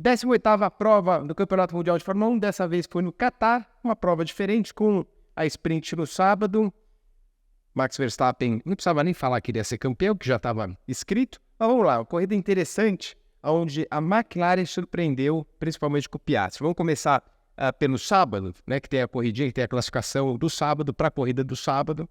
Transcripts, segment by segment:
18ª prova do Campeonato Mundial de Fórmula 1, dessa vez foi no Catar, uma prova diferente com a sprint no sábado. Max Verstappen não precisava nem falar que iria ser campeão, que já estava escrito. Mas vamos lá, uma corrida interessante, onde a McLaren surpreendeu, principalmente com o Piastri. Vamos começar pelo sábado, né, que tem a corridinha, que tem a classificação do sábado para a corrida do sábado,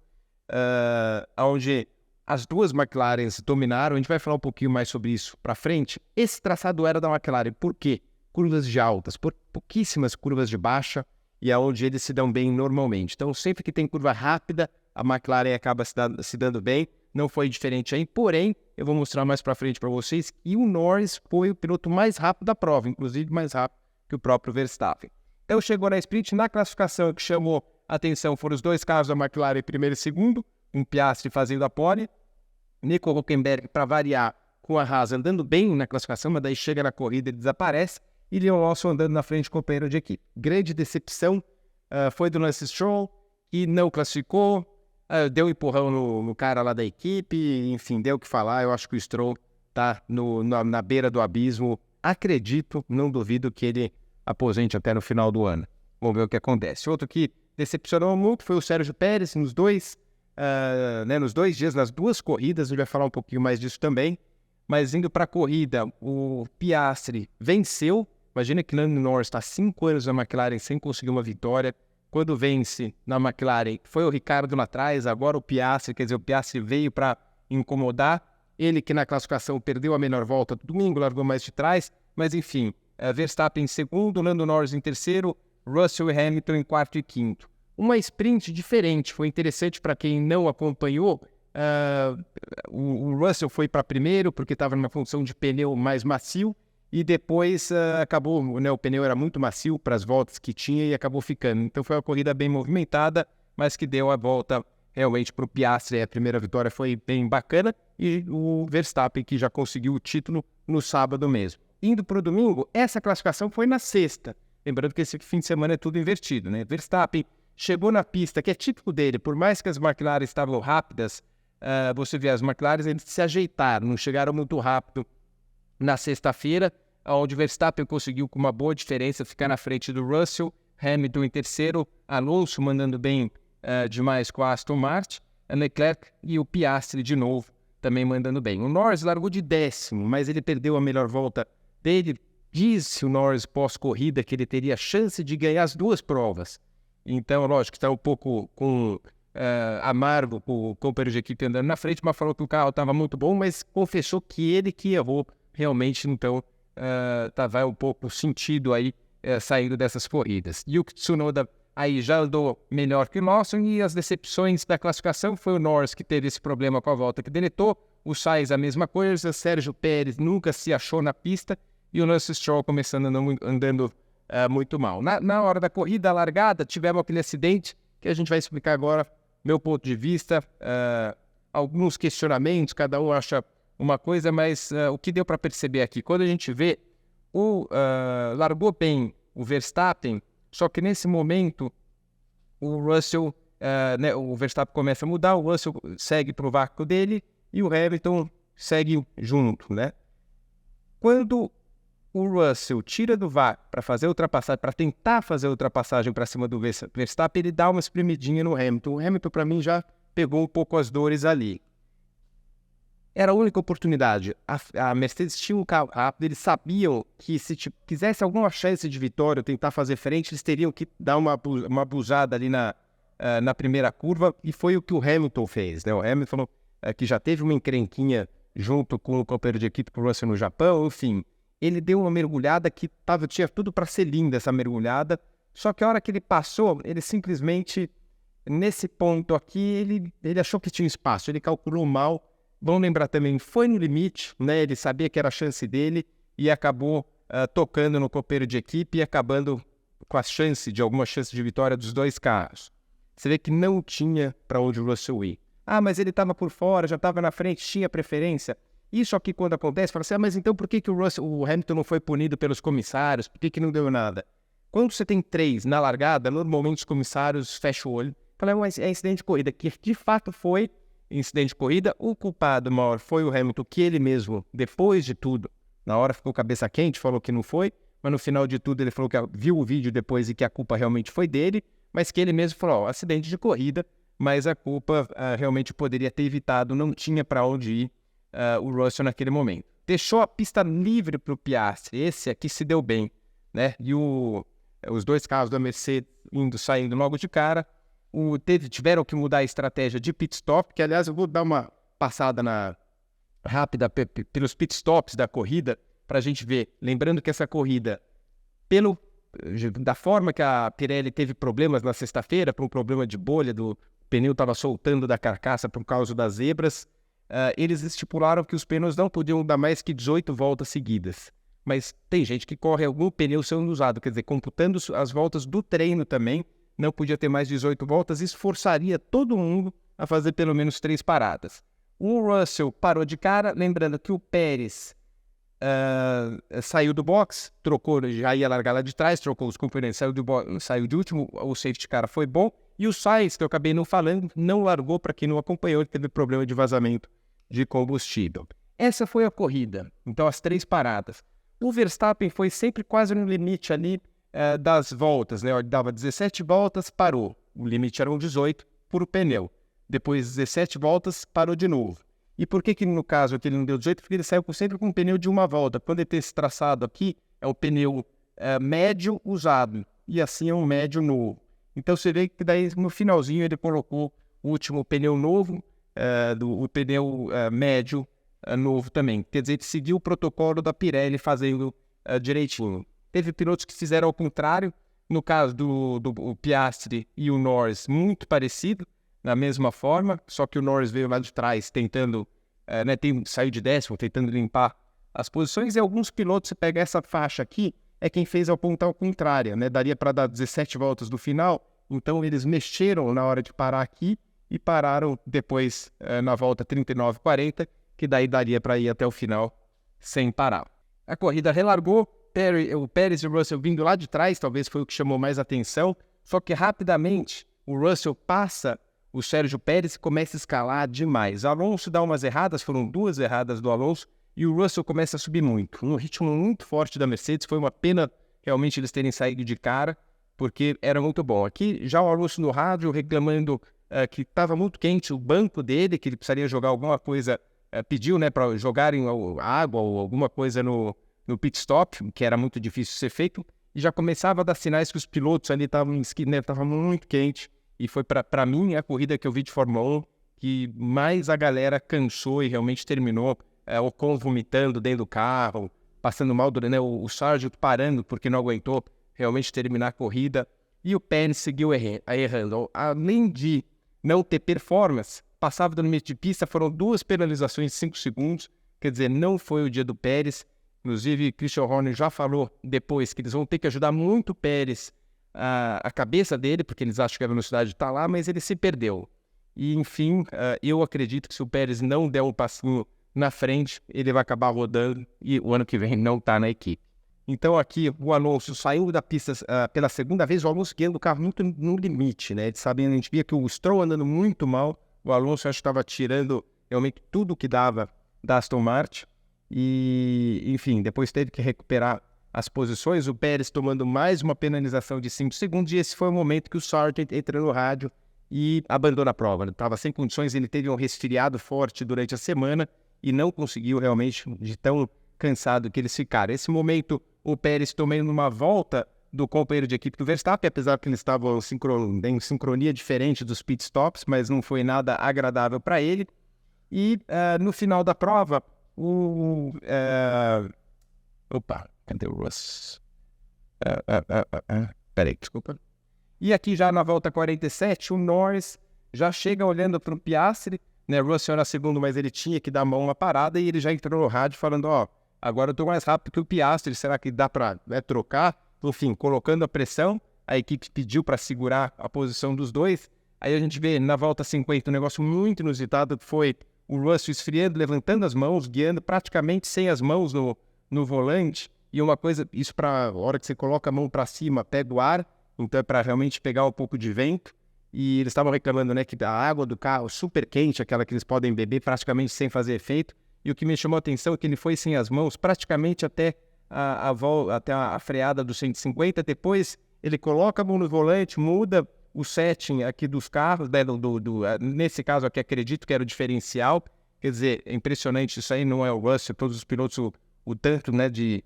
onde as duas McLarens dominaram. A gente vai falar um pouquinho mais sobre isso para frente. Esse traçado era da McLaren, por quê? Curvas de altas, pouquíssimas curvas de baixa, e é onde eles se dão bem normalmente. Então, sempre que tem curva rápida, a McLaren acaba se dando bem. Não foi diferente aí, porém, eu vou mostrar mais para frente para vocês, e o Norris foi o piloto mais rápido da prova, inclusive mais rápido que o próprio Verstappen. Então, chegou na sprint, na classificação que chamou a atenção foram os dois carros da McLaren, primeiro e segundo, um Piastri fazendo a pole, Nico Hülkenberg, para variar, com a Haas andando bem na classificação, mas daí chega na corrida e desaparece, e Leon Lawson andando na frente, companheiro de equipe. Grande decepção foi do Lance Stroll, que não classificou, deu um empurrão no cara lá da equipe, enfim, deu o que falar. Eu acho que o Stroll tá na beira do abismo. Acredito, não duvido que ele aposente até no final do ano. Vamos ver o que acontece. Outro que decepcionou muito foi o Sérgio Pérez, nos dois dias, nas duas corridas. A gente vai falar um pouquinho mais disso também. Mas indo para a corrida, o Piastri venceu. Imagina que Lando Norris está 5 anos na McLaren sem conseguir uma vitória. Quando vence na McLaren, foi o Ricciardo lá atrás, agora o Piastri, quer dizer, o Piastri veio para incomodar. Ele que na classificação perdeu a menor volta do domingo, largou mais de trás, mas enfim, Verstappen em segundo, Lando Norris em terceiro, Russell e Hamilton em quarto e quinto. Uma sprint diferente, foi interessante para quem não acompanhou. O Russell foi para primeiro, porque estava numa função de pneu mais macio, e depois acabou, né, o pneu era muito macio para as voltas que tinha e acabou ficando. Então foi uma corrida bem movimentada, mas que deu a volta realmente para o Piastri. A primeira vitória foi bem bacana, e o Verstappen, que já conseguiu o título no sábado mesmo. Indo para o domingo, essa classificação foi na sexta. Lembrando que esse fim de semana é tudo invertido, né? Verstappen chegou na pista, que é típico dele, por mais que as McLaren estavam rápidas, você vê as McLaren, eles se ajeitaram, não chegaram muito rápido na sexta-feira, onde Verstappen conseguiu com uma boa diferença ficar na frente do Russell, Hamilton em terceiro, Alonso mandando bem demais com a Aston Martin, Leclerc e o Piastri de novo também mandando bem. O Norris largou de 10º, mas ele perdeu a melhor volta dele. Disse o Norris pós-corrida que ele teria chance de ganhar as duas provas. Então, lógico que está um pouco amargo com o companheiro de equipe andando na frente, mas falou que o carro estava muito bom, mas confessou que ele que errou realmente. Então vai um pouco sentido aí saindo dessas corridas. E o Tsunoda aí já andou melhor que o Lawson, e as decepções da classificação foi o Norris, que teve esse problema com a volta que deletou, o Sainz a mesma coisa, Sérgio Pérez nunca se achou na pista, e o Lance Stroll começando andando muito mal. Na hora da corrida, a largada, tivemos aquele acidente que a gente vai explicar agora, meu ponto de vista, alguns questionamentos, cada um acha uma coisa, mas o que deu para perceber aqui, quando a gente vê, largou bem o Verstappen, só que nesse momento o Russell, o Verstappen começa a mudar, o Russell segue para o vácuo dele e o Hamilton segue junto, né? Quando o Russell tira do vácuo para fazer a ultrapassagem, para tentar fazer a ultrapassagem para cima do Verstappen, ele dá uma espremidinha no Hamilton. O Hamilton, para mim, já pegou um pouco as dores ali. Era a única oportunidade. A Mercedes tinha um carro rápido, eles sabiam que se quisesse alguma chance de vitória, tentar fazer frente, eles teriam que dar uma abusada ali na primeira curva, e foi o que o Hamilton fez, né? O Hamilton que já teve uma encrenquinha junto com o companheiro de equipe pro Russell no Japão, enfim, ele deu uma mergulhada que tinha tudo para ser linda essa mergulhada, só que a hora que ele passou, ele simplesmente, nesse ponto aqui, ele achou que tinha espaço, ele calculou mal. Vamos lembrar também, foi no limite, né? Ele sabia que era a chance dele e acabou tocando no companheiro de equipe e acabando com alguma chance de vitória dos dois carros. Você vê que não tinha para onde o Russell ir. Ah, mas ele estava por fora, já estava na frente, tinha preferência. Isso aqui quando acontece, fala assim, mas então por que o Hamilton não foi punido pelos comissários? Por que não deu nada? Quando você tem 3 na largada, normalmente os comissários fecham o olho. Falam, mas é incidente de corrida, que de fato foi incidente de corrida. O culpado maior foi o Hamilton, que ele mesmo, depois de tudo, na hora ficou cabeça quente, falou que não foi, mas no final de tudo ele falou que viu o vídeo depois e que a culpa realmente foi dele, mas que ele mesmo falou, ó, acidente de corrida, mas a culpa realmente poderia ter evitado, não tinha para onde ir o Russell naquele momento. Deixou a pista livre para o Piastri, esse aqui se deu bem, né? E os dois carros da Mercedes saindo logo de cara, tiveram que mudar a estratégia de pit stop, que aliás eu vou dar uma passada rápida pelos pit stops da corrida, para a gente ver, lembrando que essa corrida, da forma que a Pirelli teve problemas na sexta-feira, por um problema de bolha, do pneu estava soltando da carcaça por causa das zebras, eles estipularam que os pneus não podiam dar mais que 18 voltas seguidas. Mas tem gente que corre algum pneu sendo usado, quer dizer, computando as voltas do treino também, não podia ter mais 18 voltas, isso forçaria todo mundo a fazer pelo menos 3 paradas. O Russell parou de cara, lembrando que o Pérez saiu do box, já ia largar lá de trás, trocou os componentes, saiu de último, o safety car foi bom, e o Sainz, que eu acabei não falando, não largou, para quem não acompanhou, ele teve problema de vazamento de combustível. Essa foi a corrida, então as 3 paradas. O Verstappen foi sempre quase no limite ali das voltas, né? Ele dava 17 voltas, parou, o limite eram 18 por pneu. Depois 17 voltas, parou de novo. E por que no caso aqui ele não deu 18? Porque ele saiu sempre com um pneu de uma volta. Quando ele tem esse traçado aqui, é um pneu médio usado. E assim é um médio novo. Então você vê que daí no finalzinho ele colocou o último pneu novo, o pneu médio novo também. Quer dizer, ele seguiu o protocolo da Pirelli fazendo direitinho. Teve pilotos que fizeram ao contrário. No caso do Piastri e o Norris, muito parecido. Da mesma forma, só que o Norris veio lá de trás tentando, saiu de 10º, tentando limpar as posições, e alguns pilotos, você pega essa faixa aqui, é quem fez a ponta ao contrário, né? Daria para dar 17 voltas do final, então eles mexeram na hora de parar aqui e pararam depois na volta 39-40, que daí daria para ir até o final sem parar. A corrida relargou, o Pérez e o Russell vindo lá de trás, talvez foi o que chamou mais atenção, só que rapidamente o Russell passa o Sérgio Pérez começa a escalar demais. O Alonso dá umas erradas, foram 2 erradas do Alonso, e o Russell começa a subir muito. Um ritmo muito forte da Mercedes, foi uma pena realmente eles terem saído de cara, porque era muito bom. Aqui já o Alonso no rádio reclamando que estava muito quente o banco dele, que ele precisaria jogar alguma coisa, pediu para jogarem água ou alguma coisa no pit stop, que era muito difícil ser feito, e já começava a dar sinais que os pilotos ali estavam muito quente. E foi, para mim, a corrida que eu vi de Fórmula 1 que mais a galera cansou e realmente terminou. O Ocon vomitando dentro do carro, passando mal, o Sargent parando porque não aguentou realmente terminar a corrida. E o Pérez seguiu errando. Além de não ter performance, passava do limite de pista, foram 2 penalizações de 5 segundos. Quer dizer, não foi o dia do Pérez. Inclusive, Christian Horner já falou depois que eles vão ter que ajudar muito o Pérez, a cabeça dele, porque eles acham que a velocidade está lá, mas ele se perdeu. E, enfim, eu acredito que se o Pérez não der um passinho na frente, ele vai acabar rodando e o ano que vem não está na equipe. Então aqui o Alonso saiu da pista pela segunda vez, o Alonso guiando o carro muito no limite, né? A gente via que o Stroll andando muito mal, o Alonso acho que estava tirando realmente tudo que dava da Aston Martin e, enfim, depois teve que recuperar as posições, o Pérez tomando mais uma penalização de 5 segundos, e esse foi o momento que o Sargent entra no rádio e abandona a prova. Ele estava sem condições, ele teve um resfriado forte durante a semana e não conseguiu realmente, de tão cansado que eles ficaram. Esse momento, o Pérez tomando uma volta do companheiro de equipe do Verstappen, apesar que eles estavam em sincronia diferente dos pit stops, mas não foi nada agradável para ele. E no final da prova, cadê o Russ? Peraí, desculpa. E aqui já na volta 47, o Norris já chega olhando para o Piastri, né? O Russell era segundo, mas ele tinha que dar mão uma parada, e ele já entrou no rádio falando, agora eu estou mais rápido que o Piastri, será que dá para trocar? Enfim, colocando a pressão, a equipe pediu para segurar a posição dos dois. Aí a gente vê na volta 50 um negócio muito inusitado, que foi o Russell esfriando, levantando as mãos, guiando praticamente sem as mãos no volante. E uma coisa, isso para a hora que você coloca a mão para cima, pega o ar, então é para realmente pegar um pouco de vento. E eles estavam reclamando, né, que a água do carro super quente, aquela que eles podem beber praticamente sem fazer efeito. E o que me chamou a atenção é que ele foi sem as mãos praticamente até até a freada do 150, depois ele coloca a mão no volante, muda o setting aqui dos carros, né, nesse caso aqui acredito que era o diferencial, quer dizer, é impressionante isso aí, não é o Russell, todos os pilotos, o tanto, né, de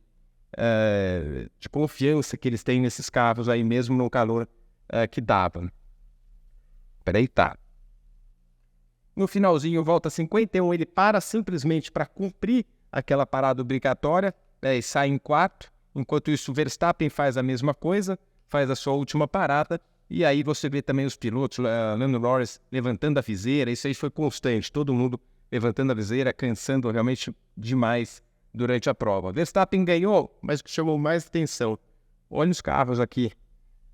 confiança que eles têm nesses carros aí, mesmo no calor que dava. Peraí, tá. No finalzinho, volta 51, ele para simplesmente para cumprir aquela parada obrigatória, né, e sai em quarto. Enquanto isso, o Verstappen faz a mesma coisa, faz a sua última parada. E aí você vê também os pilotos, Lando Norris levantando a viseira. Isso aí foi constante, todo mundo levantando a viseira, cansando realmente demais durante a prova. Verstappen ganhou, mas o que chamou mais atenção, olha os carros aqui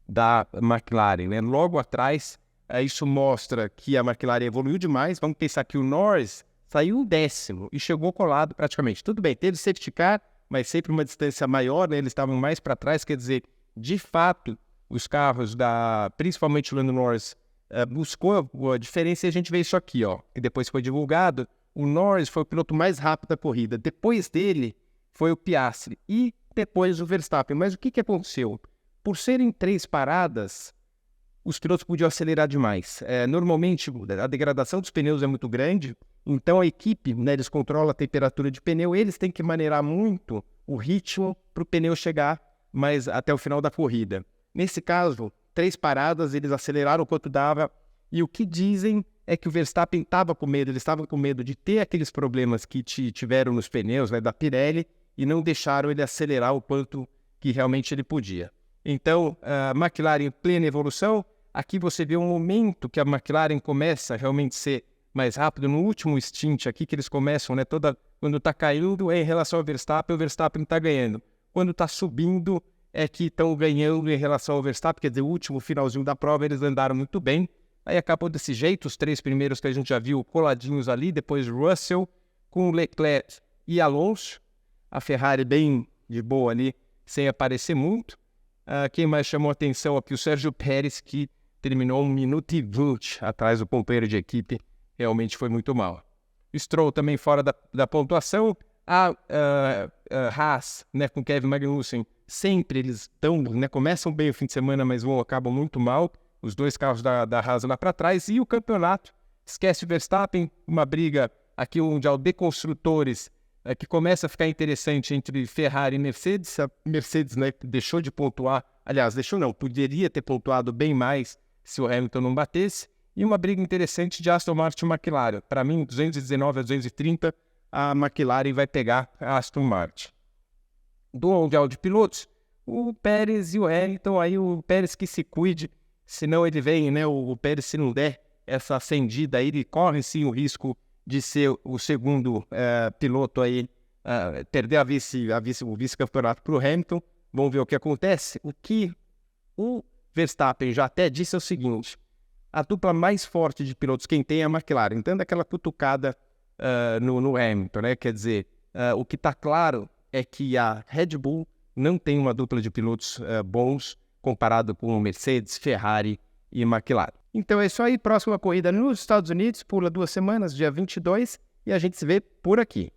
da McLaren, né? Logo atrás. Isso mostra que a McLaren evoluiu demais. Vamos pensar que o Norris saiu 10º e chegou colado praticamente. Tudo bem, teve safety car, mas sempre uma distância maior, né? Eles estavam mais para trás, quer dizer, de fato, os carros principalmente o Lando Norris, buscou a diferença e a gente vê isso aqui, ó, que depois foi divulgado. O Norris foi o piloto mais rápido da corrida. Depois dele foi o Piastri e depois o Verstappen. Mas o que aconteceu? Por serem 3 paradas, os pilotos podiam acelerar demais. Normalmente, a degradação dos pneus é muito grande, então a equipe, né, eles controlam a temperatura de pneu, eles têm que maneirar muito o ritmo para o pneu chegar mais até o final da corrida. Nesse caso, 3 paradas, eles aceleraram o quanto dava, e o que dizem é que o Verstappen estava com medo, eles estavam com medo de ter aqueles problemas que tiveram nos pneus, né, da Pirelli, e não deixaram ele acelerar o quanto que realmente ele podia. Então, a McLaren em plena evolução. Aqui você vê um momento que a McLaren começa a realmente ser mais rápido, no último stint aqui, que eles começam, né, quando está caindo é em relação ao Verstappen, o Verstappen está ganhando. Quando está subindo é que estão ganhando em relação ao Verstappen, quer dizer, o último finalzinho da prova eles andaram muito bem. Aí acabou desse jeito, os 3 primeiros que a gente já viu coladinhos ali, depois Russell com Leclerc e Alonso, a Ferrari bem de boa ali, sem aparecer muito. Quem mais chamou a atenção aqui? O Sérgio Pérez, que terminou 1 minuto e 20 atrás do companheiro de equipe, realmente foi muito mal. Stroll também fora da pontuação. A Haas, né, com Kevin Magnussen, sempre eles estão, né, começam bem o fim de semana, mas acabam muito mal. Os 2 carros da Haas lá para trás. E o campeonato, esquece o Verstappen, uma briga aqui, o Mundial de Construtores, que começa a ficar interessante entre Ferrari e Mercedes. A Mercedes, né, deixou de pontuar, aliás, deixou não, poderia ter pontuado bem mais se o Hamilton não batesse, e uma briga interessante de Aston Martin e McLaren. Para mim, 219 a 230, a McLaren vai pegar a Aston Martin. Do Mundial de Pilotos, o Pérez e o Hamilton, aí o Pérez que se cuide, senão ele vem, né, o Pérez, se não der essa acendida aí, ele corre sim o risco de ser o segundo piloto aí, perder o vice-campeonato para o Hamilton. Vamos ver o que acontece. O que o Verstappen já até disse é o seguinte: a dupla mais forte de pilotos, quem tem é a McLaren, dando aquela cutucada no Hamilton, né? Quer dizer, o que está claro é que a Red Bull não tem uma dupla de pilotos bons comparado com Mercedes, Ferrari e McLaren. Então é isso aí, próxima corrida nos Estados Unidos, pula 2 semanas, dia 22, e a gente se vê por aqui.